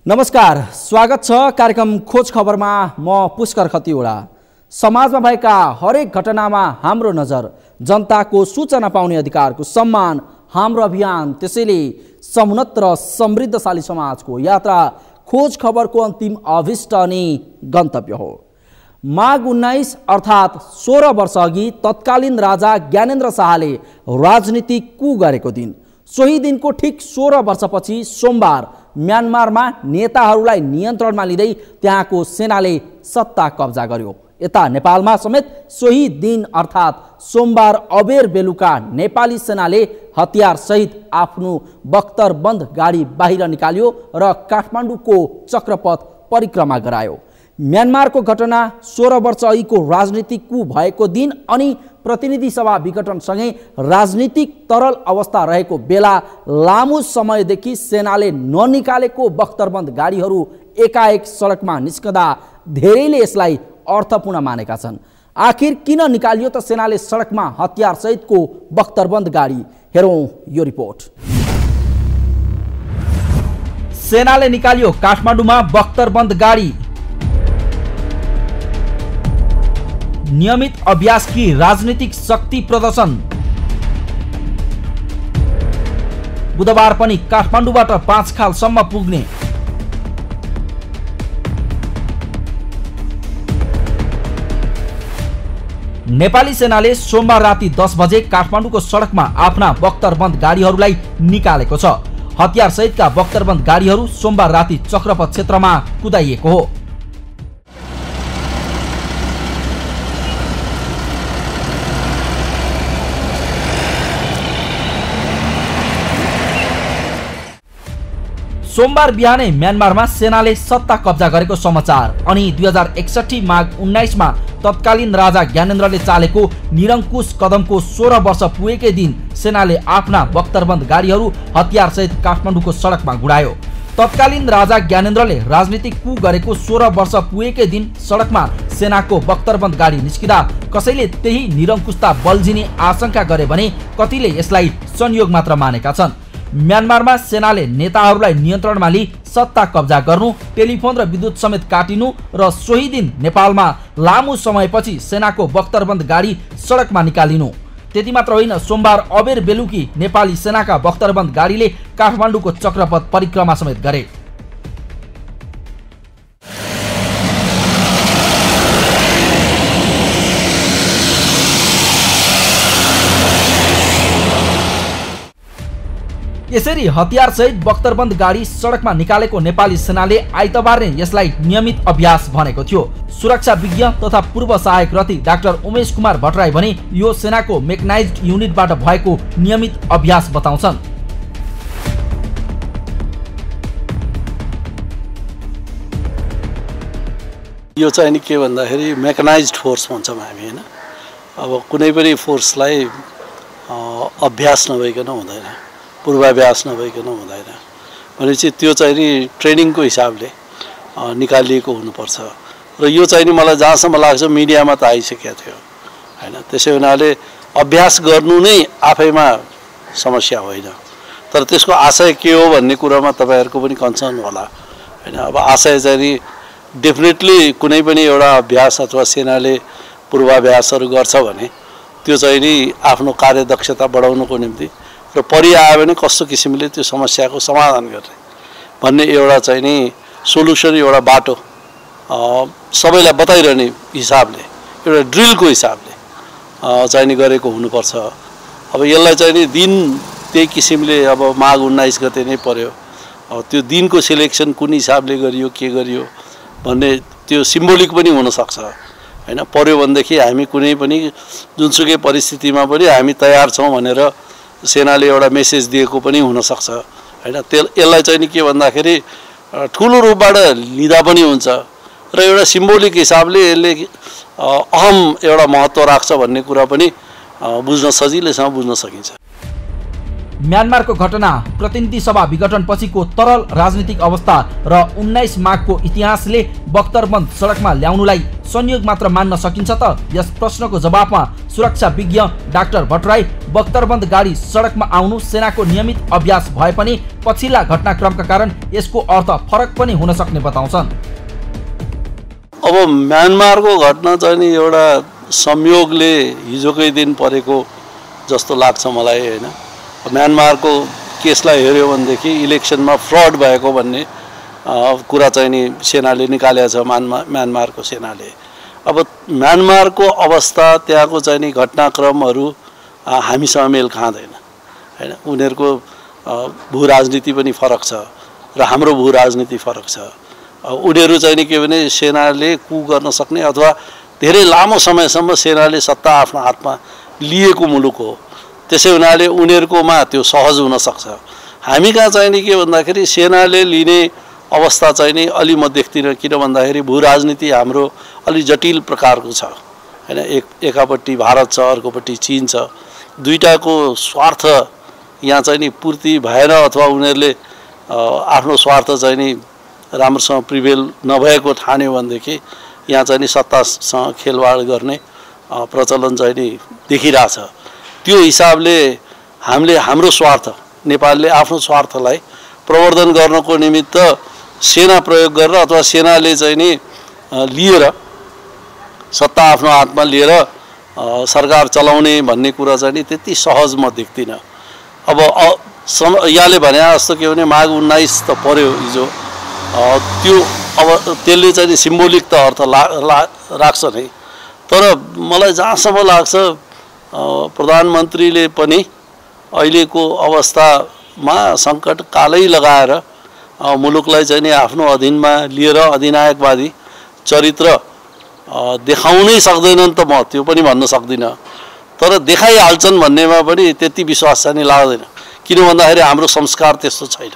नमस्कार, स्वागत छ कार्यक्रम खोज खबरमा। म पुष्कर खतिवडा। समाजमा भएका हरेक घटनामा हाम्रो नजर, जनताको सूचना पाउने अधिकारको सम्मान हाम्रो अभियान। त्यसैले समुन्नत र समृद्धशाली समाजको यात्रा खोज खबरको अन्तिम अभिष्ट अनि गन्तव्य हो। माघ 19 अर्थात् 16 वर्ष अघि तत्कालीन राजा ज्ञानेन्द्र शाहले राजनीतिक कू गरेको दिन। सोही दिनको ठिक 16 वर्षपछि सोमबार म्यानमारमा नेताहरूलाई नियन्त्रणमा लिँदै त्यहाँको सेनाले सत्ता कब्जा गर्यो। यता नेपालमा समेत सोही दिन अर्थात् सोमबार अबेर बेलुका नेपाली सेनाले हतियार सहित आफ्नो बख्तरबन्द गाडी बाहिर निकाल्यो र काठमाडौँको चक्रपथ परिक्रमा गरायो। म्यानमारको घटना 16 वर्ष अघिको राजनीतिक कू भएको दिन अनि प्रतिनिधि सभा विघटनसँगै राजनीतिक तरल अवस्था रहेको बेला लामो समयदेखि सेनाले ननिकालेको बख्तरबन्द गाडीहरू एकाएक सडकमा निस्कँदा धेरैले यसलाई अर्थपूर्ण मानेका छन्। आखिर किन निकालियो त सेनाले सडकमा हतियार सहितको बख्तरबन्द गाडी? हेरौँ यो रिपोर्ट। सेनाले निकालियो काठमाडौँमा बख्तरबन्द गाडी। नियमित अभ्यास की राजनीतिक शक्ति प्रदर्शन। बुधबार पनि काठमाडौँबाट 5 खालसम्म पुग्ने। नेपाली सेनाले सोमबार राति 10 बजे काठमाडौँको सडकमा आफ्ना बख्तरबन्द गाडीहरूलाई निकालेको छ। हतियार सहितका बख्तरबन्द गाडीहरू सोमबार राति चक्रपथ क्षेत्रमा कुदाइएको हो। सोमबार बिहानै म्यानमारमा सेनाले सत्ता कब्जा गरेको समाचार अनि 2061 माघ 19 मा तत्कालीन राजा ज्ञानेन्द्रले चालेको निरङ्कुश कदमको 16 वर्ष पुगेकै दिन सेनाले आफ्ना बख्तरबन्द गाडीहरू हतियार सहित काठमाडौँको सडकमा गुडायो। तत्कालीन राजा ज्ञानेन्द्रले राजनीतिक कू गरेको 16 वर्ष पुगेकै दिन सडकमा सेनाको बख्तरबन्द गाडी निस्किँदा कसैले त्यही निरङ्कुशता बल्झिने आशंका गरे भने कतिले यसलाई संयोग मात्र मानेका छन्। म्यानमारमा सेनाले नेताहरूलाई नियन्त्रणमा लिई सत्ता कब्जा गर्नु, टेलिफोन र विद्युत समेत काटिनु र सोही दिन नेपालमा लामो समयपछि सेनाको बख्तरबन्द गाडी सडकमा निकालिनु। त्यति मात्र होइन, सोमबार अबेर बेलुकी नेपाली सेनाका बख्तरबन्द गाडीले काठमाडौँको चक्रपथ परिक्रमा समेत गरे। यसरी हतियार सहित बख्तरबन्द गाडी सडकमा निकालेको नेपाली सेनाले आइतबार नै यसलाई नियमित अभ्यास भनेको थियो। सुरक्षा विज्ञ तथा पूर्व सहायक रथी डाक्टर उमेश कुमार भट्टराई भने यो सेनाको मेकनाइज्ड युनिटबाट भएको नियमित अभ्यास बताउँछन्। यो चाहिँ नि के भन्दाखेरि मेकनाइज्ड फोर्स भन्छौँ हामी, हैन? अब कुनै पनि फोर्सलाई अभ्यास नभइकन हुँदैन, पूर्वाभ्यास नभइकन हुँदैन। भनेपछि त्यो चाहिँ नि ट्रेनिङको हिसाबले निकालिएको हुनुपर्छ र यो चाहिँ नि मलाई जहाँसम्म लाग्छ मिडियामा त आइसकेको थियो, हैन? त्यसै हुनाले अभ्यास गर्नु नै आफैमा समस्या होइन, तर त्यसको आशय के हो भन्ने कुरामा तपाईँहरूको पनि कन्सर्न होला, हैन? अब आशय चाहिँ नि डेफिनेटली कुनै पनि एउटा अभ्यास अथवा सेनाले पूर्वाभ्यासहरू गर्छ भने त्यो चाहिँ नि आफ्नो कार्यदक्षता बढाउनको निम्ति र परिआयो भने कस्तो किसिमले त्यो समस्याको समाधान गर्ने भन्ने एउटा चाहिँ नि सोलुसन, एउटा बाटो सबैलाई बताइरहने हिसाबले, एउटा ड्रिलको हिसाबले चाहिँ नि गरेको हुनुपर्छ। अब यसलाई चाहिँ नि दिन त्यही किसिमले अब माघ 19 गते नै पर्यो। अब त्यो दिनको सिलेक्सन कुन हिसाबले गरियो, के गरियो भन्ने त्यो सिम्बोलिक पनि हुनसक्छ, हैन? पर्यो भनेदेखि हामी कुनै पनि जुनसुकै परिस्थितिमा पनि हामी तयार छौँ भनेर सेनाले एउटा मेसेज दिएको पनि हुनसक्छ, हैन? यसलाई चाहिँ नि के भन्दाखेरि ठुलो रूपबाट लिँदा पनि हुन्छ र एउटा सिम्बोलिक हिसाबले यसले अहम एउटा महत्त्व राख्छ भन्ने कुरा पनि बुझ्न सजिलैसँग बुझ्न सकिन्छ। म्यानमारको घटना, प्रतिनिधि सभा विघटन पछिको तरल राजनीतिक अवस्था र 19 माघको इतिहासले बख्तरबन्द सडकमा ल्याउनुलाई संयोग मात्र मान्न सकिन्छ त? यस प्रश्नको जवाफमा सुरक्षा विज्ञ डाक्टर भट्टराई बख्तरबन्द गाडी सडकमा आउनु सेनाको नियमित अभ्यास भए पनि पछिल्ला घटनाक्रमका कारण यसको अर्थ फरक पनि हुन सक्ने बताउँछन्। अब म्यानमारको घटना चाहिँ नि एउटा संयोगले हिजोकै दिन परेको जस्तो लाग्छ मलाई हैन। म्यानमारको केसलाई हेर्यो भनेदेखि इलेक्सनमा फ्रड भएको भन्ने कुरा चाहिँ नि सेनाले निकालेको छ, म्यानमारको सेनाले। अब म्यानमारको अवस्था, त्यहाँको चाहिँ नि घटनाक्रमहरू हामीसँग मेल खाँदैन हैन। उनीहरूको भू राजनीति पनि फरक छ र हाम्रो भू राजनीति फरक छ। उनीहरू चाहिँ नि के भने सेनाले कु गर्न सक्ने अथवा धेरै लामो समयसम्म सेनाले सत्ता आफ्नो हातमा लिएको मुलुक हो। त्यसै हुनाले उनीहरुकोमा त्यो सहज हुन सक्छ। हामी कहाँ चाहिँ नि के भन्दाखेरि सेनाले लिने अवस्था चाहिँ नि अलि म देख्दिनँ, किन भन्दाखेरि भू राजनीति हाम्रो अलि जटिल प्रकारको छ हैन। एकापट्टि भारत छ, अर्कोपट्टि चीन छ। दुईटाको स्वार्थ यहाँ चाहिँ नि पूर्ति भएन अथवा उनीहरूले आफ्नो स्वार्थ चाहिँ नि राम्रोसँग प्रिभेल नभएको ठान्यो भनेदेखि यहाँ चाहिँ नि सत्तासँग खेलवाड गर्ने प्रचलन चाहिँ नि देखिरहेछ। त्यो हिसाबले हामीले हाम्रो स्वार्थ, नेपालले आफ्नो स्वार्थलाई प्रवर्धन गर्नको निमित्त सेना प्रयोग गरेर अथवा सेनाले चाहिँ नि लिएर सत्ता आफ्नो हातमा लिएर सरकार चलाउने भन्ने कुरा चाहिँ नि त्यति सहज म देख्दिनँ। अब यहाँले भने जस्तो के भने माघ 19 त पर्यो हिजो, त्यो अब त्यसले चाहिँ नि सिम्बोलिक त अर्थ राख्छ नै। तर मलाई जहाँसम्म लाग्छ प्रधानमन्त्रीले पनि अहिलेको अवस्थामा सङ्कट कालै लगाएर मुलुकलाई चाहिँ नि आफ्नो अधीनमा लिएर अधिनायकवादी चरित्र देखाउनै सक्दैनन् त, म त्यो पनि भन्न सक्दिनँ। तर देखाइहाल्छन् भन्नेमा पनि त्यति विश्वास चाहिँ लाग्दैन, किन भन्दाखेरि हाम्रो संस्कार त्यस्तो छैन।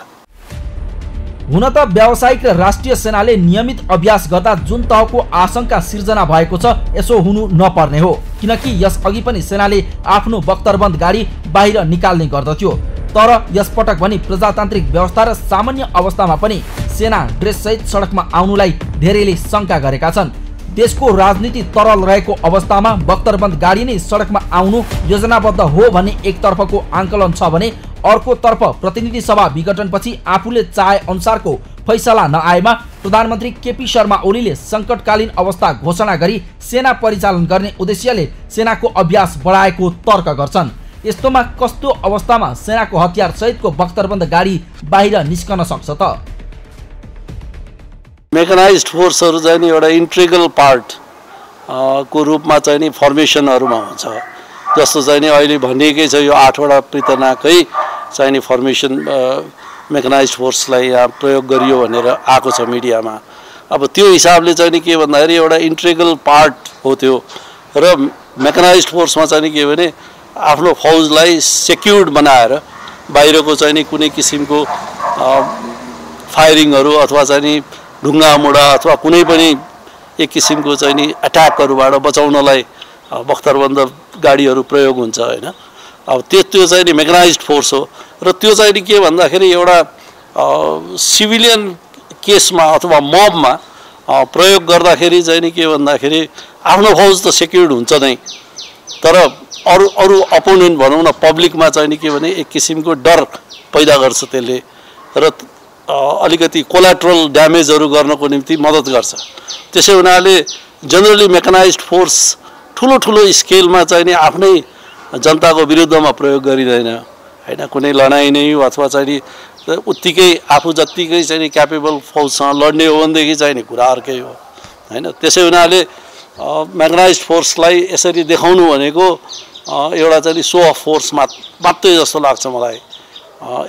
हुन त व्यावसायिक र राष्ट्रिय सेनाले नियमित अभ्यास गर्दा जुन तहको आशंका सिर्जना भएको छ यसो हुनु नपर्ने हो, किनकि यस अघि पनि सेनाले आफ्नो बख्तरबन्द गाडी बाहिर निकाल्ने गर्दथ्यो। तर यसपटक पनि प्रजातान्त्रिक व्यवस्था र सामान्य अवस्थामा पनि सेना ड्रेससहित सडकमा आउनुलाई धेरैले शंका गरेका छन्। देशको राजनीति तरल रहेको अवस्थामा बख्तरबन्द गाडी नै सडकमा आउनु योजनाबद्ध हो भन्ने एकतर्फको आंकलन छ भने अर्कोतर्फ प्रतिनिधि सभा विघटनपछि आफूले चाहे अनुसारको फैसला नआएमा प्रधानमन्त्री केपी शर्मा ओलीले सङ्कटकालीन अवस्था घोषणा गरी सेना परिचालन गर्ने उद्देश्यले सेनाको अभ्यास बढाएको तर्क गर्छन्। यस्तोमा कस्तो अवस्थामा सेनाको हतियार सहितको बख्तरबन्द गाडी बाहिर निस्कन सक्छ त? मेकनाइज्ड फोर्सहरू चाहिँ नि एउटा इन्ट्रिगल पार्ट को रूपमा चाहिँ नि फर्मेसनहरूमा हुन्छ। जस्तो चाहिँ नि अहिले भनिएकै छ यो 8 वटा पृतनाकै चाहिँ नि फर्मेसन मेकनाइज्ड फोर्सलाई यहाँ प्रयोग गरियो भनेर आएको छ मिडियामा। अब त्यो हिसाबले चाहिँ नि के भन्दाखेरि एउटा इन्ट्रिगल पार्ट हो त्यो। र मेकनाइज्ड फोर्समा चाहिँ नि के भने आफ्नो फौजलाई सेक्युर्ड बनाएर बाहिरको चाहिँ नि कुनै किसिमको फायरिङहरू अथवा चाहिँ नि ढुङ्गा मुढा अथवा कुनै पनि एक किसिमको चाहिँ नि अट्याकहरूबाट बचाउनलाई बख्तरबन्द गाडीहरू प्रयोग हुन्छ हैन। अब त्यो चाहिँ नि मेकनाइज्ड फोर्स हो। र त्यो चाहिँ नि के भन्दाखेरि एउटा सिभिलियन केसमा अथवा मबमा प्रयोग गर्दाखेरि चाहिँ नि के भन्दाखेरि आफ्नो फौज त सेक्युर्ड हुन्छ नै, तर अरू अपोनेन्ट भनौँ न पब्लिकमा चाहिँ नि के भने एक किसिमको डर पैदा गर्छ त्यसले र अलिकति कोलाट्रल ड्यामेजहरू गर्नको निम्ति मद्दत गर्छ। त्यसै हुनाले जनरली मेकनाइज्ड फोर्स ठुलो स्केलमा चाहिँ नि आफ्नै जनताको विरुद्धमा प्रयोग गरिँदैन हैन। कुनै लडाइँ नै अथवा चाहिँ नि उत्तिकै आफू जत्तिकै चाहिँ नि क्यापेबल फौजसँग लड्ने हो भनेदेखि चाहिँ नि कुरा अर्कै हो हैन। त्यसै हुनाले मेकनाइज्ड फोर्सलाई यसरी देखाउनु भनेको एउटा चाहिँ नि सो अफ फोर्स मात्रै जस्तो लाग्छ मलाई।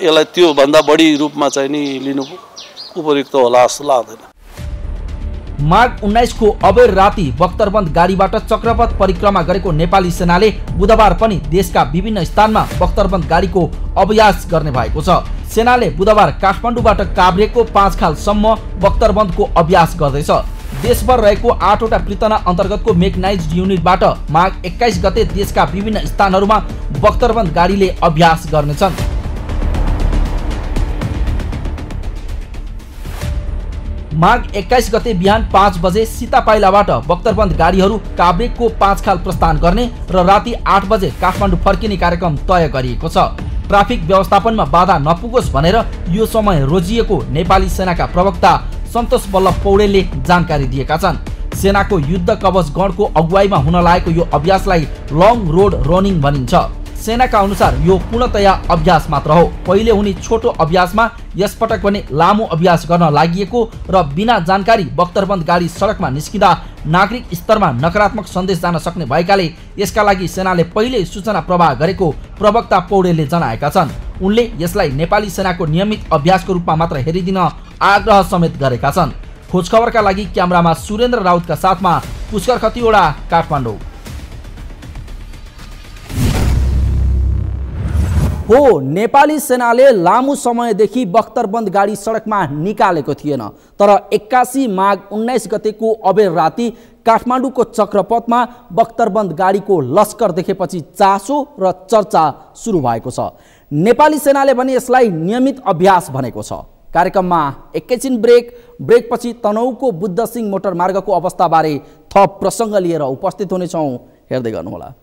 यसलाई त्यो भन्दा बढी रूपमा चाहिँ नि लिनु उपयुक्त होला जस्तो लाग्दैन। माघ 19 को अबेर राति बख्तरबन्द गाडीबाट चक्रपथ परिक्रमा गरेको नेपाली सेनाले बुधबार पनि देशका विभिन्न स्थानमा बख्तरबन्द गाडीको अभ्यास गर्ने भएको छ। सेनाले बुधबार काठमाडौँबाट काभ्रेको 5 खालसम्म बख्तरबन्दको अभ्यास गर्दैछ। देशभर रहेको 8 वटा पृतना अन्तर्गतको मेकनाइज्ड युनिटबाट माघ 21 गते देशका विभिन्न स्थानहरूमा बख्तरबन्द गाडीले अभ्यास गर्नेछन्। माघ 21 गते बिहान 5 बजे सीतापाइलाबाट बख्तरबन्द गाडीहरू काभ्रेको 5 खाल प्रस्थान गर्ने र राति 8 बजे काठमाडौँ फर्किने कार्यक्रम तय गरिएको छ। ट्राफिक व्यवस्थापनमा बाधा नपुगोस् भनेर यो समय रोजिएको नेपाली सेनाका प्रवक्ता सन्तोष बल्लभ पौडेलले जानकारी दिएका छन्। सेनाको युद्ध कवच गणको अगुवाईमा हुन लागेको यो अभ्यासलाई लङ रोड रनिङ भनिन्छ। सेनाका अनुसार यो पूर्णतया अभ्यास मात्र हो। पहिले हुने छोटो अभ्यासमा यसपटक भने लामो अभ्यास गर्न लागिएको र बिना जानकारी बख्तरबन्द गाडी सडकमा निस्किँदा नागरिक स्तरमा नकारात्मक सन्देश जान सक्ने भएकाले यसका लागि सेनाले पहिले सूचना प्रवाह गरेको प्रवक्ता पौडेलले जनाएका छन्। उनले यसलाई नेपाली सेनाको नियमित अभ्यासको रूपमा मात्र हेरिदिन आग्रह समेत गरेका छन्। खोजखबरका लागि क्यामेरामा सुरेन्द्र राउतका साथमा पुष्कर खतिवडा, काठमाडौँ। हो, नेपाली सेनाले लामो समयदेखि बख्तरबन्द गाडी सडकमा निकालेको थिएन, तर 81 माघ 19 गतेको अबेर राति काठमाडौँको चक्रपथमा बख्तरबन्द गाडीको लस्कर देखेपछि चासो र चर्चा सुरु भएको छ। नेपाली सेनाले भने यसलाई नियमित अभ्यास भनेको छ। कार्यक्रममा एकैछिन ब्रेकपछि तनहुँको बुद्ध सिंह मोटर मार्गको अवस्थाबारे थप प्रसङ्ग लिएर उपस्थित हुनेछौँ। हेर्दै गर्नुहोला।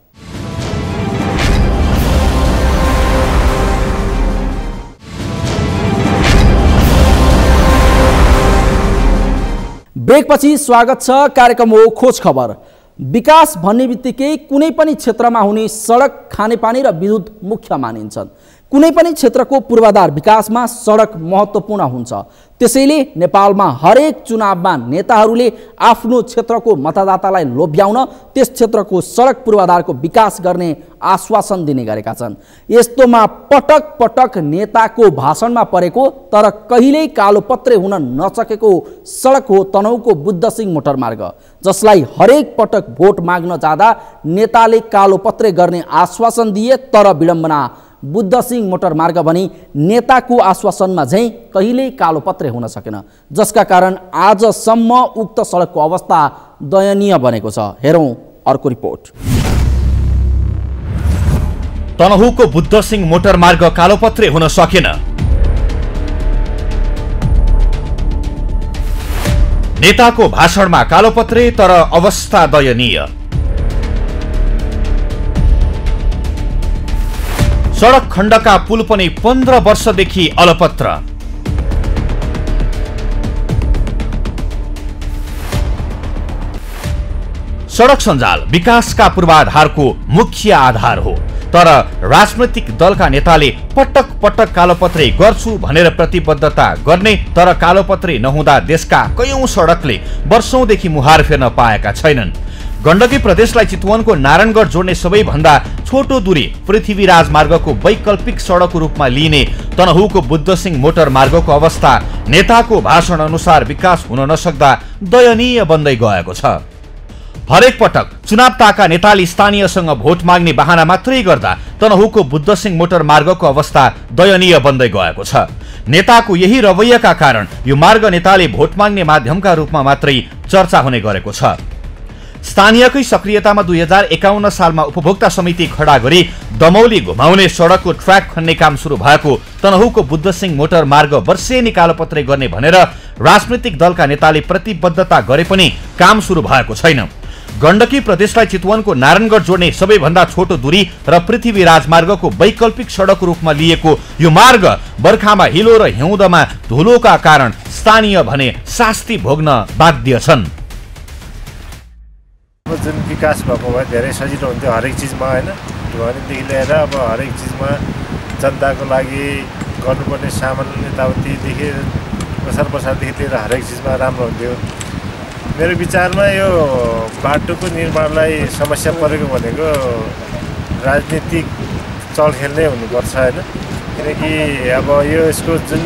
ब्रेकपछि स्वागत छ। कार्यक्रम हो खोज खबर। विकास भन्ने बित्तिकै कुनै पनि क्षेत्रमा हुने सडक, खानेपानी र विद्युत मुख्य मानिन्छन्। कुनै पनि क्षेत्रको पूर्वाधार विकासमा सडक महत्त्वपूर्ण हुन्छ। त्यसैले नेपालमा हरेक चुनावमा नेताहरूले आफ्नो क्षेत्रको मतदातालाई लोभ्याउन त्यस क्षेत्रको सडक पूर्वाधारको विकास गर्ने आश्वासन दिने गरेका छन्। यस्तोमा पटक पटक नेताको भाषणमा परेको तर कहिल्यै कालोपत्रे हुन नसकेको सडक हो तनहुँको बुद्ध सिंह मोटर मार्ग, जसलाई हरेक पटक भोट माग्न जाँदा नेताले कालोपत्रे गर्ने आश्वासन दिए, तर विडम्बना बुद्ध सिंह मोटर मार्ग भनी नेताको आश्वासनमा झैँ कहिल्यै कालोपत्रे हुन सकेन, जसका कारण आजसम्म उक्त सडकको अवस्था दयनीय बनेको छ। हेरौँ अर्को रिपोर्ट। तनहुँको बुद्ध सिंह मोटर मार्ग कालोपत्रे हुन सकेन। नेताको भाषणमा कालोपत्रे तर अवस्था दयनीय। सडक खण्डका पुल पनि 15 वर्षदेखि अलपत्र। सडक सञ्जाल विकासका पूर्वाधारको मुख्य आधार हो, तर राजनैतिक दलका नेताले पटक पटक कालोपत्रे गर्छु भनेर प्रतिबद्धता गर्ने, तर कालोपत्रे नहुँदा देशका कयौं सडकले वर्षौंदेखि मुहार फेर्न पाएका छैनन्। गण्डकी प्रदेशलाई चितवनको नारायणगढ जोड्ने सबैभन्दा छोटो दूरी पृथ्वी राजमार्गको वैकल्पिक सडकको रूपमा लिइने तनहुँको बुद्ध सिंह मोटर मार्गको अवस्था नेताको भाषण अनुसार विकास हुन नसक्दा दयनीय बन्दै गएको छ। हरेक पटक चुनाव ताका नेताले स्थानीयसँग भोट माग्ने बहाना मात्रै गर्दा तनहुँको बुद्ध सिंह मोटर मार्गको अवस्था दयनीय बन्दै गएको छ। नेताको यही रवैयाका कारण यो मार्ग नेताले भोट माग्ने माध्यमका रूपमा मात्रै चर्चा हुने गरेको छ। स्थानीयकै सक्रियतामा 2051 सालमा उपभोक्ता समिति खडा गरी दमौली घुमाउने सडकको ट्र्याक खन्ने काम सुरु भएको तनहुँको बुद्ध सिंह मोटर मार्ग वर्षेनी कालोपत्रे गर्ने भनेर राजनैतिक दलका नेताले प्रतिबद्धता गरे पनि काम सुरु भएको छैन। गण्डकी प्रदेशलाई चितवनको नारायणगढ जोड्ने सबैभन्दा छोटो दूरी र पृथ्वी राजमार्गको वैकल्पिक सडकको रूपमा लिएको यो मार्ग बर्खामा हिलो र हिउँदमा धुलोका कारण स्थानीय भने शास्ति भोग्न बाध्य छन्। जुन विकास भएको भए धेरै सजिलो हुन्थ्यो हरेक चिजमा, होइन, ढुवानीदेखि लिएर अब हरेक चिजमा जनताको लागि गर्नुपर्ने सामान यताउतिदेखि प्रसार प्रसारदेखि लिएर हरेक चिजमा राम्रो हुन्थ्यो। मेरो विचारमा यो बाटोको निर्माणलाई समस्या परेको भनेको राजनीतिक चलखेल नै हुनुपर्छ, होइन, किनकि अब यो यसको जुन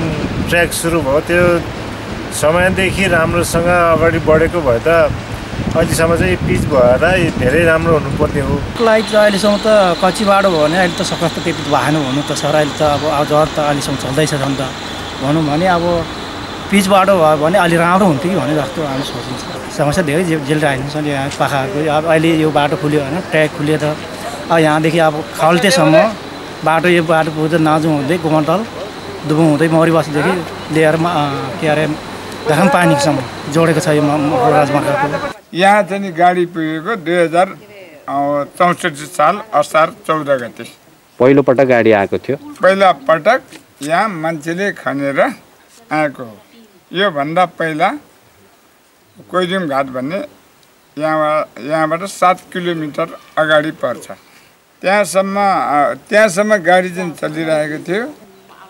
ट्र्याक सुरु भयो त्यो समयदेखि राम्रोसँग अगाडि बढेको भए त अहिलेसम्म चाहिँ पिच भएर धेरै राम्रो हुनुपर्ने हो। लाइक अहिलेसम्म त कच्ची बाटो भयो भने अहिले त सकस त त्यति भएन भन्नु त सर। अहिले त अब जर त अहिलेसम्म चल्दैछ झन् त भनौँ भने अब पिच बाटो भयो भने अलि राम्रो हुन्थ्यो कि भने जस्तो हामी सोचिन्छ। समस्या धेरै झेलिरहेको छ यहाँ पाखाहरूको। अब अहिले यो बाटो खुल्यो होइन, ट्र्याक खुल्यो त अब यहाँदेखि अब खल्टेसम्म बाटो यो बाटो पुग्दै नाजु हुँदै गोमन्तल दुबुङ हुँदै मौरी बस्तीदेखि लिएर के अरे घाम पानीसम्म जोडेको छ यो राजमार्गको। यहाँ चाहिँ नि गाडी पुगेको 2064 साल असार 14 गते पहिलो पटक गाडी आएको थियो। पहिला पटक यहाँ मान्छेले खनेर आएको हो। योभन्दा पहिला कोइजुम घाट भन्ने यहाँबाट 7 किलोमिटर अगाडि पर्छ। त्यहाँसम्म गाडी चाहिँ चलिरहेको थियो।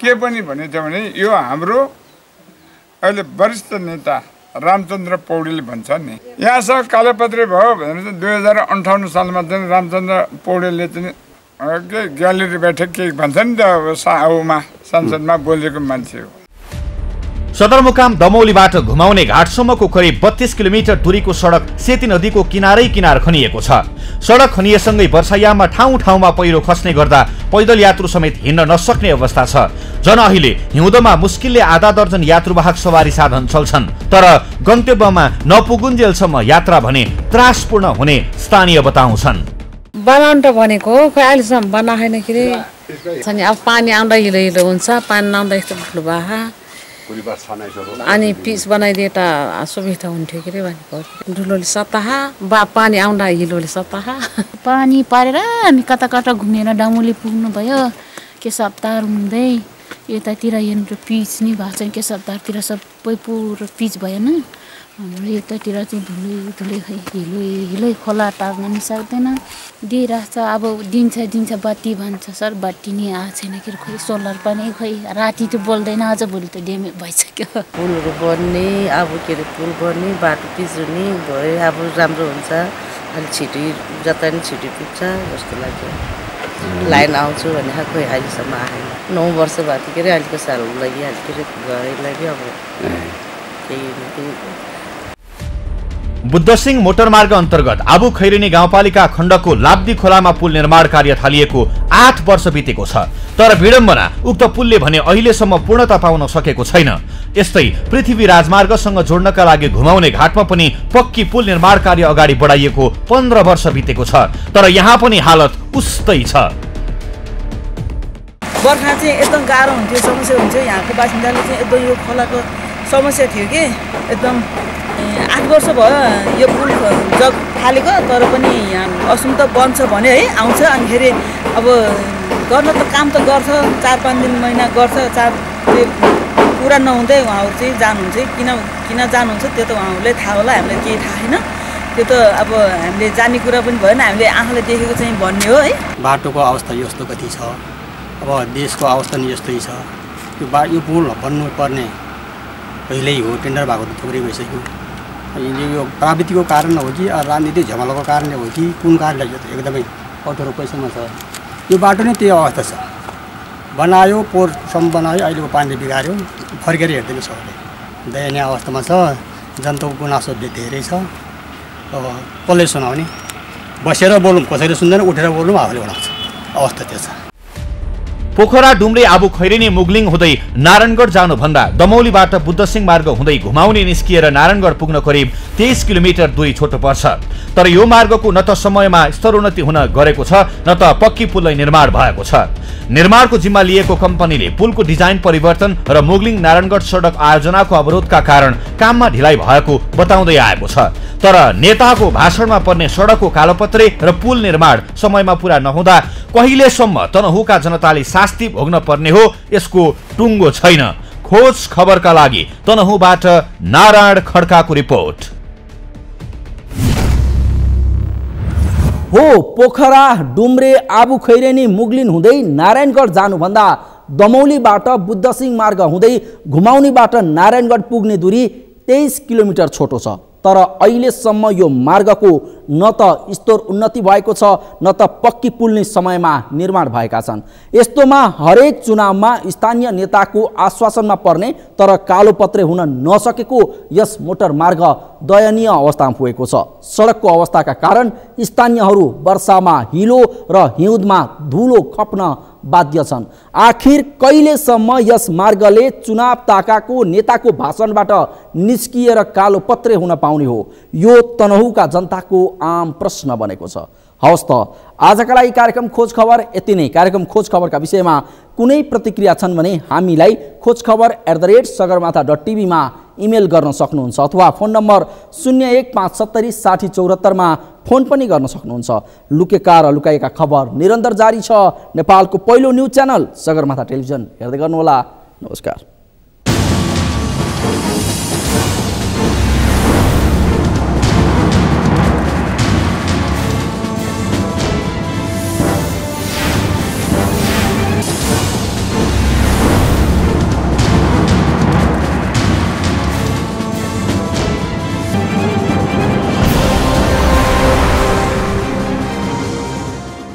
के पनि भनेछ भने यो हाम्रो अहिले वरिष्ठ नेता रामचन्द्र पौडेलले भन्छ नि, यहाँसँग कालोपत्रे भयो भनेर चाहिँ 2058 सालमा चाहिँ रामचन्द्र पौडेलले चाहिँ के ग्यालेरी बैठक के भन्छ नि त संसदमा बोलेको मान्छे हो। सदरमुकाम दमौलीबाट घुमाउने घाटसम्मको करिब 32 किलोमिटर दूरीको सडक सेती नदीको किनारै किनार खनिएको छ। सडक खनिएसँगै वर्षायाममा ठाउँ ठाउँमा पहिरो खस्ने गर्दा पैदल यात्रु समेत हिँड्न नसक्ने अवस्था छ। जन अहिले हिउँदोमा मुस्किलले आधा दर्जन यात्रुवाहक सवारी साधन चल्छन्, तर गन्तव्यमा नपुगुन्जेलसम्म यात्रा भने त्रासपूर्ण हुने स्थानीय बताउँछन्। बनाउनु त भनेको खोइ अहिलेसम्म बनाएन के रे। अब पानी आउँदा हिलो हिलो हुन्छ, पानी नआउँदा यस्तो ठुलो बाहा अनि पिच बनाइदिए त सुविधा हुन्थ्यो के रे भनेको। धुलोले सताहा पानी आउँदा हिलोले सताहा पानी परेर हामी कता कता घुमेर डामुली पुग्नु भयो। के सप्ताह हुँदै यतातिर हेर्नु पिच नि भएको छ, के सप्ताहतिर सबै पुरो पिच भएन। हाम्रो यतातिर चाहिँ धुलै खै हिलै खोला टार्न नि सक्दैन, दिइरहेको छ। अब दिन्छ बत्ती भन्छ सर, बत्ती नि आएको छैन के खोइ सोलर पनि खोइ राति त बोल्दैन, अझ भोलि त ड्यामेज भइसक्यो। पुलहरू बन्ने अब के अरे पुल बन्ने बाटो पिच हुने भयो, अब राम्रो हुन्छ। अलिक छिटो जता नि छिटो पुग्छ जस्तो लाग्यो। लाइन आउँछु भने खोइ अहिलेसम्म आएन। 9 वर्ष भएको के अरे अहिलेको साल लागि के अरे गएलाई अब केही बुद्धसिंह मोटरमार्ग अन्तर्गत आबु खैरेनी गाउँपालिका खण्डको लाब्दी खोलामा पुल निर्माण कार्य थालिएको 8 वर्ष बितेको छ, तर विडम्बना उक्त पुलले भने अहिलेसम्म पूर्णता पाउन सकेको छैन। यस्तै पृथ्वी राजमार्गसँग जोड्नका लागि घुमाउने घाटमा पनि पक्की पुल निर्माण कार्य अगाडि बढाइएको 15 वर्ष बितेको छ, तर यहाँ पनि हालत उस्तै छ। बर्खा चाहिँ एकदम गाह्रो हुन्थ्यो, समस्या हुन्थ्यो। यहाँको बासिन्दाले चाहिँ एकदम यो खोलाको समस्या थियो कि एकदम 8 वर्ष भयो यो पुल जग थालेको, तर पनि यहाँ असुम त बन्छ भने है आउँछ। अनिखेरि अब गर्न त काम त गर्छ, 4-5 दिन महिना गर्छ। पुरा नहुँदै उहाँहरू चाहिँ जानुहुन्छ। किन जानुहुन्छ त्यो त उहाँहरूले थाहा होला, हामीलाई केही थाहा छैन। त्यो त अब हामीले जान्ने कुरा पनि भएन, हामीले आँखाले देखेको चाहिँ भन्ने हो है। बाटोको अवस्था यस्तो कति छ, अब देशको अवस्था नि यस्तै छ। यो पुल बन्नुपर्ने पहिल्यै हो, टेन्डर भएको त थुप्रै भइसक्यो। यो प्राविधिकको कारण हो कि राजनीतिक झमेलाको कारणले हो कि कुन कारणले एकदमै अठोरो पैसामा छ। यो बाटो नै त्यही अवस्था छ। बनायो पोहोरसम्म बनायो, अहिलेको पानीले बिगाऱ्यो, फर्केर हेर्दैन सबैले। दयनीय अवस्थामा छ। जनताको गुनासो धेरै छ। अब कसले सुनाउने, बसेर बोलौँ कसैले सुन्दैन, उठेर बोलौँ आफूले बनाउँछ, अवस्था त्यो छ। पोखरा डुम्रे आबु खैरेनी मुगलिङ हुँदै नारायणगढ जानुभन्दा दमौलीबाट बुद्धसिंह मार्ग हुँदै घुमाउने निस्किएर नारायणगढ पुग्न करिब 23 किलोमिटर दूरी छोटो पर्छ। तर यो मार्गको न त समयमा स्तरोन्नति हुन गरेको छ, न त पक्की पुलै निर्माण भएको छ। निर्माणको जिम्मा लिएको कम्पनीले पुलको डिजाइन परिवर्तन र मुगलिङ नारायणगढ सडक आयोजनाको अवरोधका कारण काममा ढिलाइ भएको बताउँदै आएको छ। तर नेताको भाषणमा पर्ने सडकको कालोपत्रे र पुल निर्माण समयमा पूरा नहुँदा कहिलेसम्म तनहुका जनताले शास्ति भोग्न पर्ने हो यसको टुङ्गो छैन। खोज खबरका लागि तनहुबाट नारायण खड्काको रिपोर्ट। हो, पोखरा डुम्रे आबु खैरेनी मुगलिन हुँदै नारायणगढ जानुभन्दा दमौलीबाट बुद्धसिंह मार्ग हुँदै घुमाउनीबाट नारायणगढ पुग्ने दूरी 23 किलोमिटर छोटो छ। तर अहिलेसम्म यो मार्गको न त स्तर उन्नति भएको छ, न त पक्की पुल नै समयमा निर्माण भएका छन्। यस्तोमा हरेक चुनावमा स्थानीय नेताको आश्वासनमा पर्ने तर कालोपत्रे हुन नसकेको यस मोटर मार्ग दयनीय अवस्थामा पुगेको छ। सडकको अवस्थाका कारण स्थानीयहरू वर्षामा हिलो र हिउँदमा धुलो खप्न बाध्य छन्। आखिर कहिलेसम्म यस मार्गले चुनाव ताकाको नेताको भाषणबाट निस्किएर कालोपत्रे हुन पाउने हो? यो तनहुका जनताको आम प्रश्न बनेको छ। हवस् त आजका लागि कार्यक्रम खोज खबर यति नै। कार्यक्रम खोज खबरका विषयमा कुनै प्रतिक्रिया छन् भने हामीलाई खोजखबर@sagarmatha.tv मा इमेल गर्न सक्नुहुन्छ अथवा फोन नम्बर 01576074 मा फोन पनि गर्न सक्नुहुन्छ। लुकेका र लुकाएका खबर निरन्तर जारी छ। नेपालको पहिलो न्युज च्यानल सगरमाथा टेलिभिजन हेर्दै गर्नुहोला। नमस्कार।